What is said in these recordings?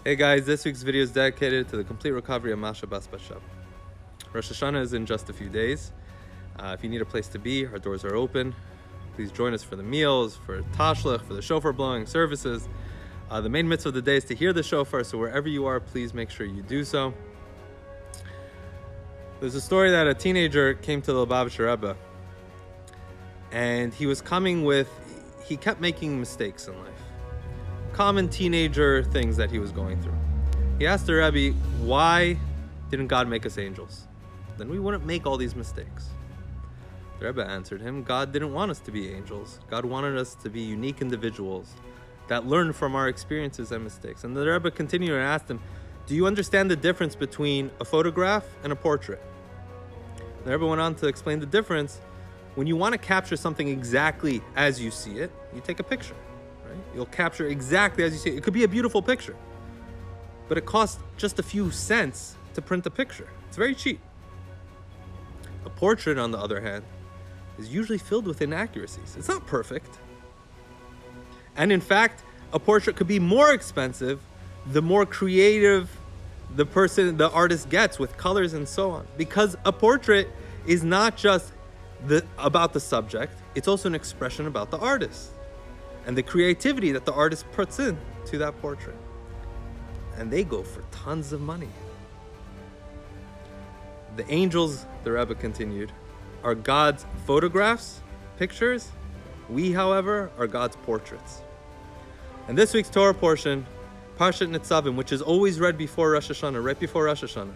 Hey guys, this week's video is dedicated to the complete recovery of Masha Bas Bashab. Rosh Hashanah is in just a few days. If you need a place to be, our doors are open. Please join us for the meals, for tashlech, for the shofar blowing services. The main mitzvah of the day is to hear the shofar, so wherever you are, please make sure you do so. There's a story that a teenager came to the Lubavitcher Rebbe, and he kept making mistakes in life. Common teenager things that he was going through. He asked the Rebbe, why didn't God make us angels? Then we wouldn't make all these mistakes. The Rebbe answered him, God didn't want us to be angels. God wanted us to be unique individuals that learn from our experiences and mistakes. And the Rebbe continued and asked him, do you understand the difference between a photograph and a portrait? The Rebbe went on to explain the difference. When you want to capture something exactly as you see it, you take a picture. Right? You'll capture exactly as you see it. It could be a beautiful picture, but it costs just a few cents to print the picture. It's very cheap. A portrait, on the other hand, is usually filled with inaccuracies. It's not perfect. And in fact, a portrait could be more expensive the more creative the artist gets with colors and so on. Because a portrait is not just about the subject, it's also an expression about the artist and the creativity that the artist puts in to that portrait. And they go for tons of money. The angels, the Rebbe continued, are God's photographs, pictures. We, however, are God's portraits. And this week's Torah portion, Parshat Nitzavim, which is always read before Rosh Hashanah, right before Rosh Hashanah.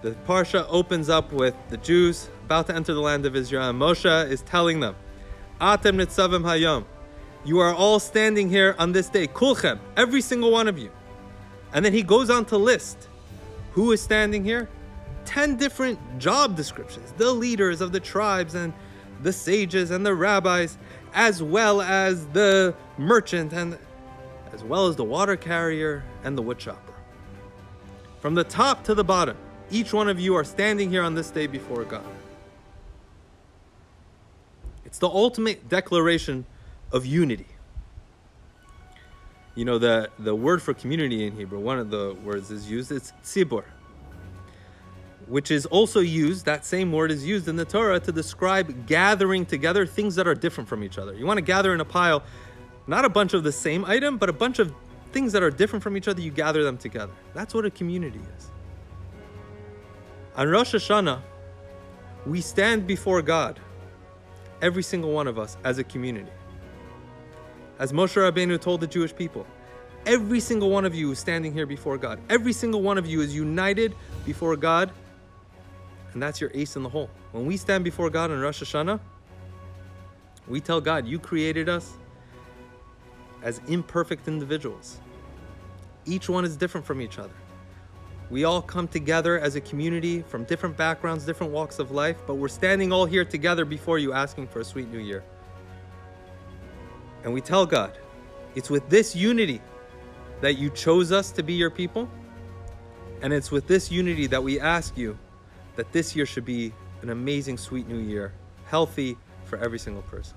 The Parsha opens up with the Jews about to enter the land of Israel, and Moshe is telling them, Atem Nitzavim Hayom, you are all standing here on this day, Kulchem, every single one of you. And then he goes on to list who is standing here. 10 different job descriptions, the leaders of the tribes and the sages and the rabbis, as well as the merchant and as well as the water carrier and the wood chopper. From the top to the bottom, each one of you are standing here on this day before God. It's the ultimate declaration of unity. You know, the word for community in Hebrew, one of the words is used, it's tzibur, which is also used, that same word is used in the Torah to describe gathering together things that are different from each other. You want to gather in a pile, not a bunch of the same item, but a bunch of things that are different from each other, you gather them together. That's what a community is. On Rosh Hashanah, we stand before God, every single one of us, as a community. As Moshe Rabbeinu told the Jewish people, every single one of you is standing here before God. Every single one of you is united before God, and that's your ace in the hole. When we stand before God on Rosh Hashanah, we tell God, you created us as imperfect individuals. Each one is different from each other. We all come together as a community from different backgrounds, different walks of life, but we're standing all here together before you asking for a sweet new year. And we tell God, it's with this unity that you chose us to be your people, and it's with this unity that we ask you that this year should be an amazing, sweet new year, healthy for every single person.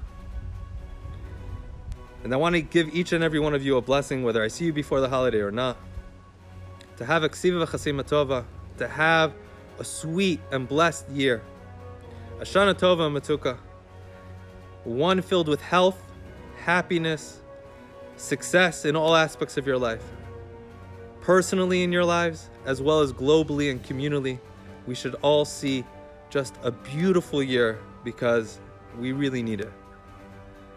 And I want to give each and every one of you a blessing, whether I see you before the holiday or not, to have a ksiva v'chasima tova, to have a sweet and blessed year. Hashanah tova matuka, one filled with health, happiness, success in all aspects of your life. Personally in your lives, as well as globally and communally, we should all see just a beautiful year because we really need it.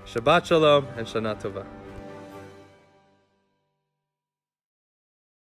Shabbat Shalom and Shana Tova.